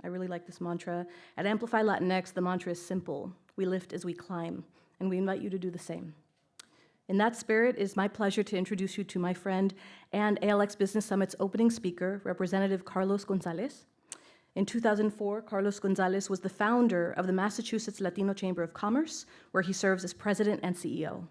I really like this mantra. At Amplify Latinx, the mantra is simple. We lift as we climb, and we invite you to do the same. In that spirit, it is my pleasure to introduce you to my friend and ALX Business Summit's opening speaker, Representative Carlos Gonzalez. In 2004, Carlos Gonzalez was the founder of the Massachusetts Latino Chamber of Commerce, where he serves as president and CEO.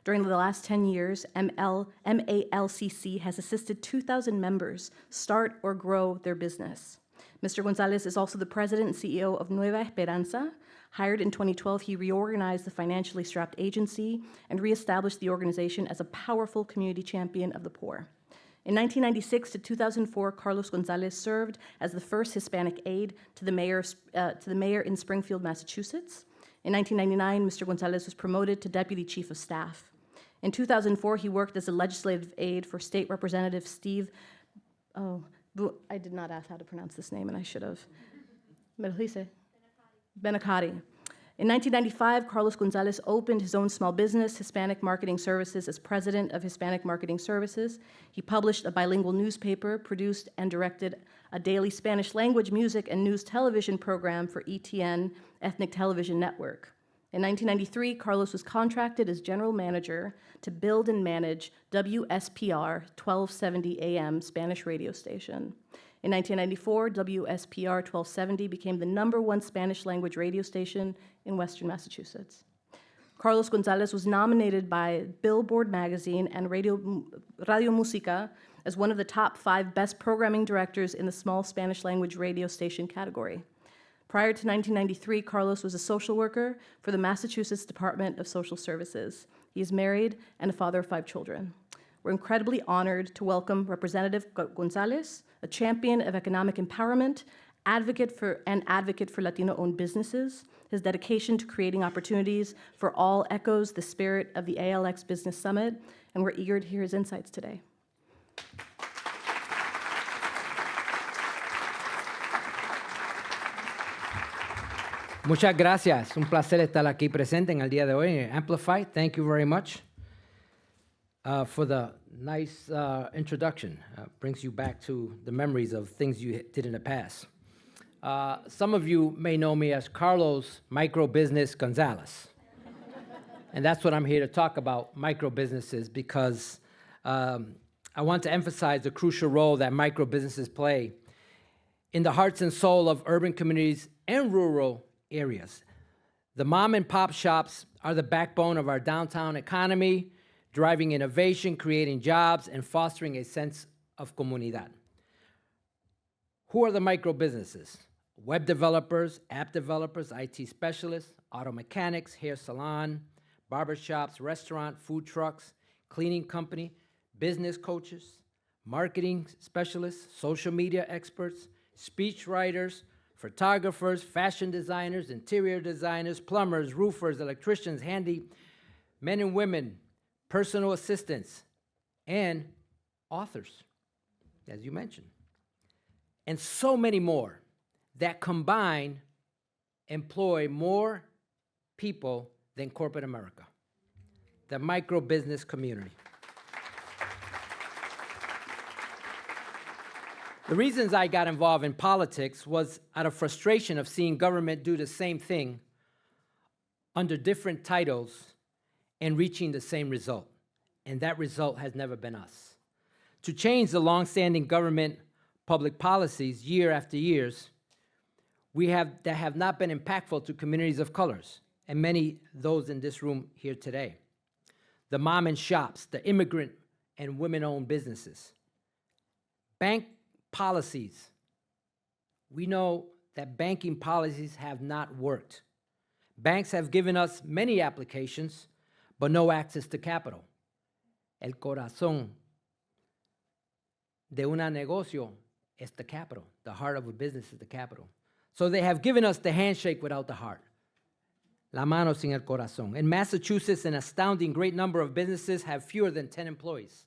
During the last 10 years, MALCC has assisted 2,000 members start or grow their business. Mr. Gonzalez is also the president and CEO of Nueva Esperanza. Hired in 2012, he reorganized the financially strapped agency and reestablished the organization as a powerful community champion of the poor. In 1996 to 2004, Carlos Gonzalez served as the first Hispanic aide to the mayor in Springfield, Massachusetts. In 1999, Mr. Gonzalez was promoted to Deputy Chief of Staff. In 2004, he worked as a legislative aide for State Representative Steve, I did not ask how to pronounce this name, and I should have. Benacati. In 1995, Carlos Gonzalez opened his own small business, Hispanic Marketing Services, as president of Hispanic Marketing Services. He published a bilingual newspaper, produced and directed a daily Spanish language music and news television program for ETN, Ethnic Television Network. In 1993, Carlos was contracted as general manager to build and manage WSPR 1270 AM Spanish radio station. In 1994, WSPR 1270 became the #1 Spanish language radio station in Western Massachusetts. Carlos Gonzalez was nominated by Billboard magazine and Radio Música as one of the top 5 best programming directors in the small Spanish language radio station category. Prior to 1993, Carlos was a social worker for the Massachusetts Department of Social Services. He is married and a father of 5 children. We're incredibly honored to welcome Representative Gonzalez, a champion of economic empowerment, advocate for Latino-owned businesses. His dedication to creating opportunities for all echoes the spirit of the ALX Business Summit, and we're eager to hear his insights today. Muchas gracias. Un placer estar aquí presente en el día de hoy. Amplify, thank you very much for the nice introduction. Brings you back to the memories of things you did in the past. Some of you may know me as Carlos Microbusiness Gonzalez. And that's what I'm here to talk about, microbusinesses, because I want to emphasize the crucial role that microbusinesses play in the hearts and soul of urban communities and rural areas. The mom and pop shops are the backbone of our downtown economy, driving innovation, creating jobs, and fostering a sense of comunidad. Who are the micro-businesses? Web developers, app developers, IT specialists, auto mechanics, hair salon, barbershops, restaurant, food trucks, cleaning company, business coaches, marketing specialists, social media experts, speech writers, photographers, fashion designers, interior designers, plumbers, roofers, electricians, handy men and women, personal assistants, and authors, as you mentioned. And so many more that combine employ more people than corporate America, the micro-business community. The reasons I got involved in politics was out of frustration of seeing government do the same thing under different titles and reaching the same result. And that result has never been us. To change the long-standing government public policies year after years, that have not been impactful to communities of colors, and many those in this room here today. The mom and shops, the immigrant and women-owned businesses. Bank policies. We know that banking policies have not worked. Banks have given us many applications, but no access to capital. El corazón de un negocio es the capital. The heart of a business is the capital. So they have given us the handshake without the heart. La mano sin el corazón. In Massachusetts, an astounding great number of businesses have fewer than 10 employees.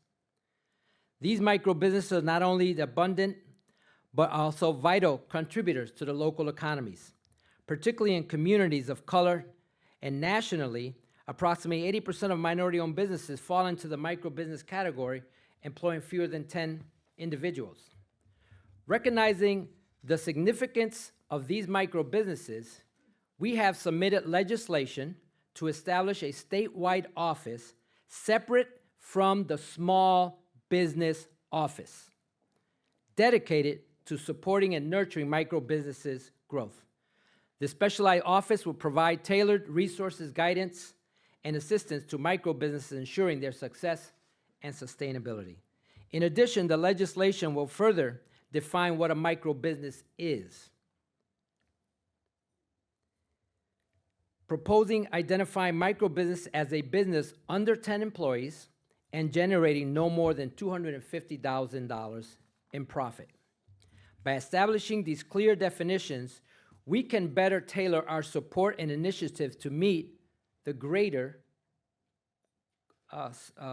These micro-businesses are not only abundant, but also vital contributors to the local economies, particularly in communities of color, and nationally, approximately 80% of minority-owned businesses fall into the micro-business category, employing fewer than 10 individuals. Recognizing the significance of these micro businesses, we have submitted legislation to establish a statewide office separate from the small business office, dedicated to supporting and nurturing micro businesses' growth. The specialized office will provide tailored resources, guidance, and assistance to micro businesses, ensuring their success and sustainability. In addition, the legislation will further define what a micro business is, proposing identifying micro business as a business under 10 employees and generating no more than $250,000 in profit. By establishing these clear definitions, we can better tailor our support and initiatives to meet the greater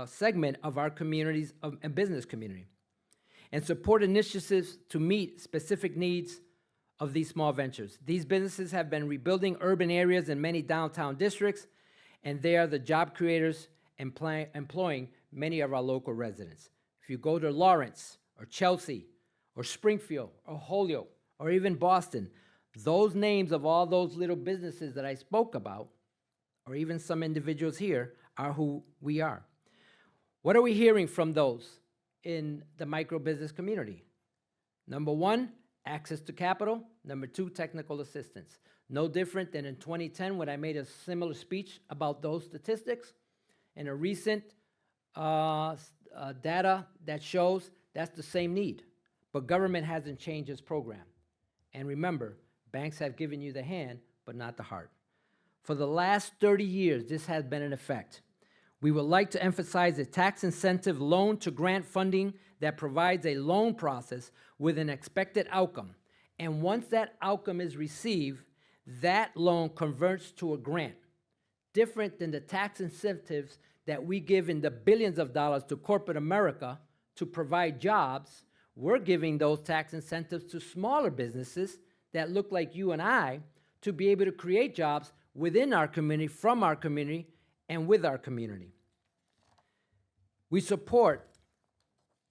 segment of our communities and business community, and support initiatives to meet specific needs of these small ventures. These businesses have been rebuilding urban areas in many downtown districts, and they are the job creators employing many of our local residents. If you go to Lawrence or Chelsea or Springfield or Holyoke or even Boston, those names of all those little businesses that I spoke about, or even some individuals here, are who we are. What are we hearing from those in the micro business community? Number one, access to capital. Number two, technical assistance. No different than in 2010 when I made a similar speech about those statistics, and a recent data that shows that's the same need. But government hasn't changed its program. And remember, banks have given you the hand, but not the heart. For the last 30 years, this has been in effect. We would like to emphasize a tax incentive loan to grant funding that provides a loan process with an expected outcome. And once that outcome is received, that loan converts to a grant. Different than the tax incentives that we give in the billions of dollars to corporate America to provide jobs, we're giving those tax incentives to smaller businesses that look like you and I to be able to create jobs within our community, from our community, and with our community. We support,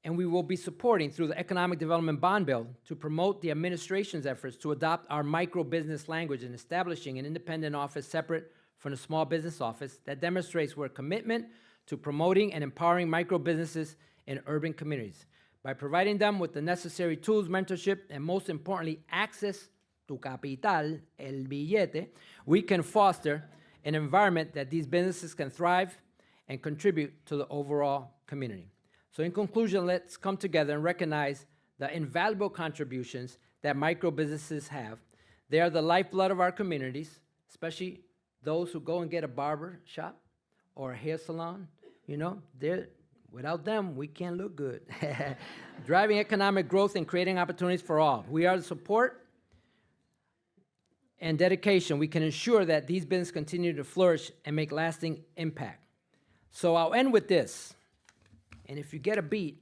and we will be supporting through the Economic Development Bond Bill to promote the administration's efforts to adopt our micro-business language and establishing an independent office separate from the small business office that demonstrates our commitment to promoting and empowering micro-businesses in urban communities by providing them with the necessary tools, mentorship, and most importantly, access to capital, el billete. We can foster an environment that these businesses can thrive and contribute to the overall community. So in conclusion, let's come together and recognize the invaluable contributions that micro businesses have. They are the lifeblood of our communities, especially those who go and get a barber shop or a hair salon. You know, without them, we can't look good. Driving economic growth and creating opportunities for all. We are the support and dedication. We can ensure that these businesses continue to flourish and make lasting impact. So I'll end with this. And if you get a beat,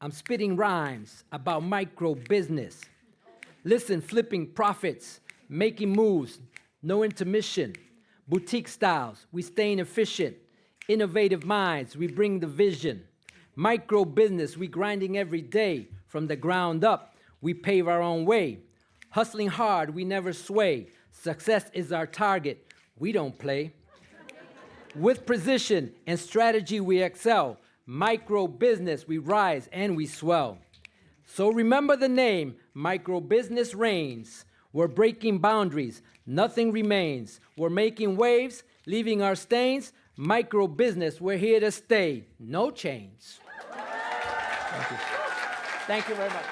I'm spitting rhymes about micro business. Listen, flipping profits, making moves, no intermission. Boutique styles, we staying efficient. Innovative minds, we bring the vision. Micro business, we grinding every day. From the ground up, we pave our own way. Hustling hard, we never sway. Success is our target, we don't play. With precision and strategy, we excel. Micro business, we rise and we swell. So remember the name, micro business reigns. We're breaking boundaries, nothing remains. We're making waves, leaving our stains. Micro business, we're here to stay. No change. Thank you. Thank you very much.